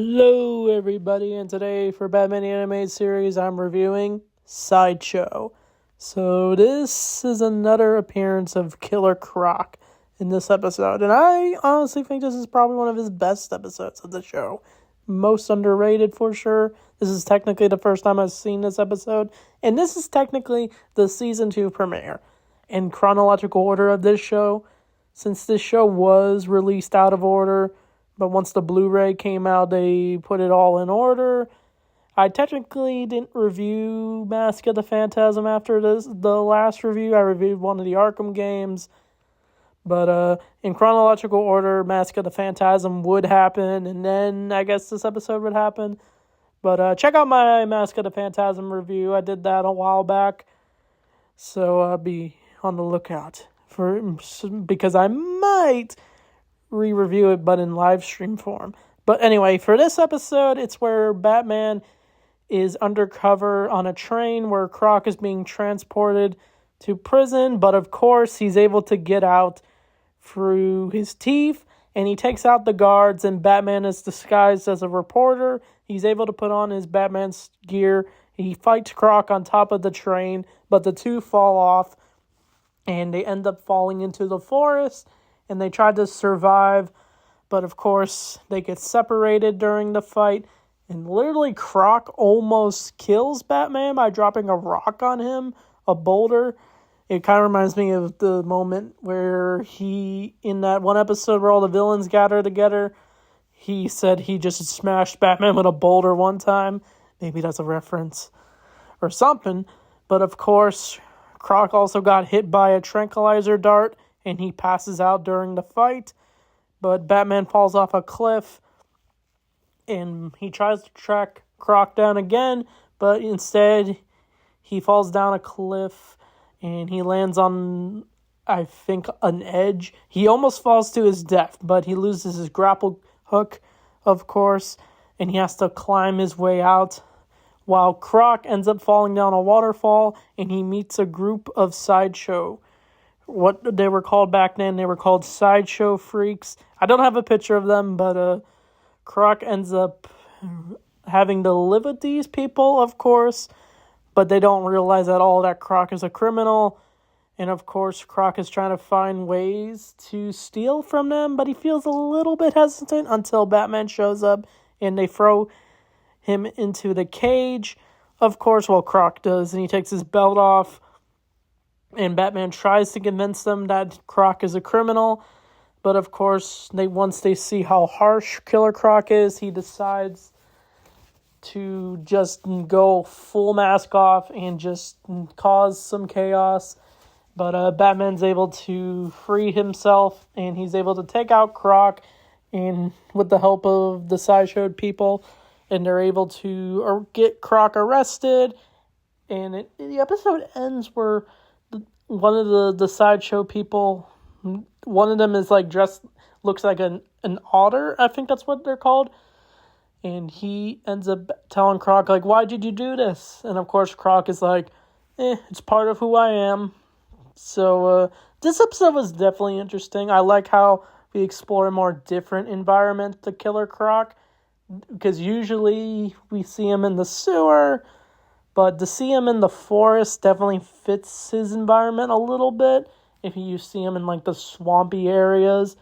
Hello, everybody, and today for Batman the Animated Series, I'm reviewing Sideshow. So this is another appearance of Killer Croc in this episode, and I honestly think this is probably one of his best episodes of the show. Most underrated for sure. This is technically the first time I've seen this episode, and this is technically the Season 2 premiere. In chronological order of this show, since this show was released out of order, but once the Blu-ray came out, they put it all in order. I technically didn't review Mask of the Phantasm after the last review. I reviewed one of the Arkham games. But in chronological order, Mask of the Phantasm would happen, and then I guess this episode would happen. But check out my Mask of the Phantasm review. I did that a while back. So be on the lookout because I might re-review it, but in live stream form. But anyway, for this episode, it's where Batman is undercover on a train where Croc is being transported to prison, but of course he's able to get out through his teeth, and he takes out the guards, and Batman is disguised as a reporter. He's able to put on his Batman's gear. He fights Croc on top of the train, but the two fall off, and they end up falling into the forest, and they try to survive, but of course, they get separated during the fight, and literally Croc almost kills Batman by dropping a rock on him, a boulder. It kind of reminds me of the moment where in that one episode where all the villains gather together, he said he just smashed Batman with a boulder one time. Maybe that's a reference or something, but of course, Croc also got hit by a tranquilizer dart, and he passes out during the fight, but Batman falls off a cliff, and he tries to track Croc down again, but instead, he falls down a cliff, and he lands on, I think, an edge. He almost falls to his death, but he loses his grapple hook, of course, and he has to climb his way out, while Croc ends up falling down a waterfall, and he meets a group of Sideshow. What they were called back then, they were called Sideshow freaks. I don't have a picture of them, but Croc ends up having to live with these people, of course, but they don't realize at all that Croc is a criminal, and of course Croc is trying to find ways to steal from them, but he feels a little bit hesitant until Batman shows up, and they throw him into the cage, of course, well, Croc does, and he takes his belt off, and Batman tries to convince them that Croc is a criminal, but of course, once they see how harsh Killer Croc is, he decides to just go full mask off and just cause some chaos. But Batman's able to free himself, and he's able to take out Croc, and with the help of the Sideshow people, and they're able to get Croc arrested, and the episode ends where one of the Sideshow people, one of them is like looks like an otter, I think that's what they're called, and he ends up telling Croc, like, why did you do this? And of course Croc is like, it's part of who I am. So this episode was definitely interesting. I like how we explore a more different environment to Killer Croc, because usually we see him in the sewer, but to see him in the forest definitely fits his environment a little bit. If you see him in like the swampy areas,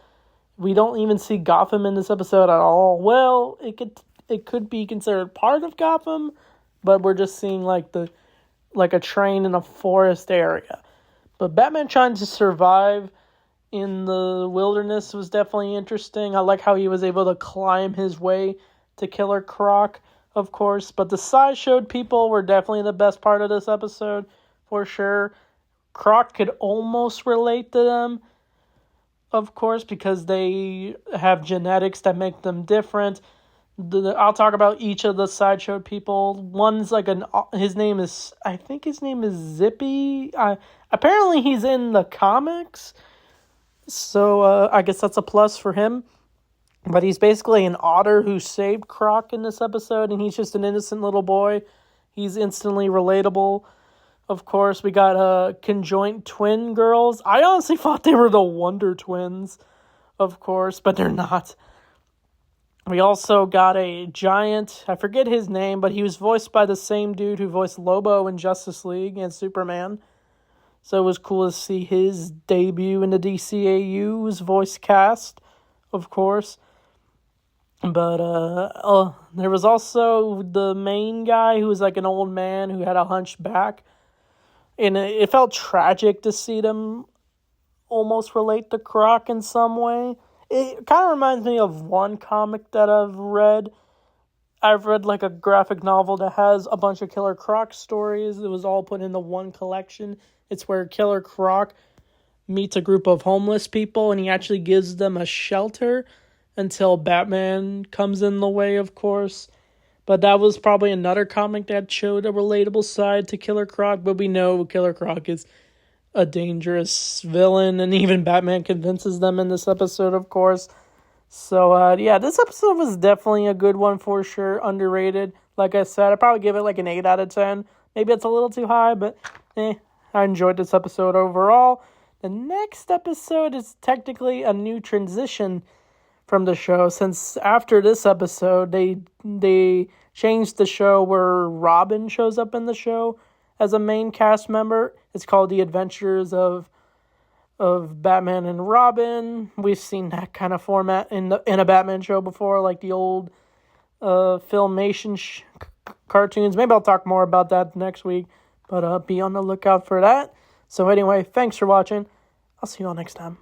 we don't even see Gotham in this episode at all. Well, it could be considered part of Gotham, but we're just seeing like a train in a forest area. But Batman trying to survive in the wilderness was definitely interesting. I like how he was able to climb his way to Killer Croc, of course, but the Sideshow people were definitely the best part of this episode, for sure. Croc could almost relate to them, of course, because they have genetics that make them different. I'll talk about each of the Sideshow people. One's like his name is Zippy. Apparently he's in the comics, so I guess that's a plus for him. But he's basically an otter who saved Croc in this episode, and he's just an innocent little boy. He's instantly relatable. Of course, we got conjoined twin girls. I honestly thought they were the Wonder Twins, of course, but they're not. We also got a giant, I forget his name, but he was voiced by the same dude who voiced Lobo in Justice League and Superman. So it was cool to see his debut in the DCAU's voice cast, of course. But there was also the main guy who was like an old man who had a hunched back. And it felt tragic to see them almost relate to Croc in some way. It kind of reminds me of one comic that I've read. I've read like a graphic novel that has a bunch of Killer Croc stories. It was all put into one collection. It's where Killer Croc meets a group of homeless people and he actually gives them a shelter until Batman comes in the way, of course. But that was probably another comic that showed a relatable side to Killer Croc. But we know Killer Croc is a dangerous villain, and even Batman convinces them in this episode, of course. So, this episode was definitely a good one for sure. Underrated. Like I said, I'd probably give it like an 8 out of 10. Maybe it's a little too high, but I enjoyed this episode overall. The next episode is technically a new transition from the show, since after this episode, they changed the show where Robin shows up in the show as a main cast member. It's called The Adventures of Batman and Robin. We've seen that kind of format in a Batman show before, like the old Filmation cartoons. Maybe I'll talk more about that next week, but be on the lookout for that. So anyway, thanks for watching. I'll see you all next time.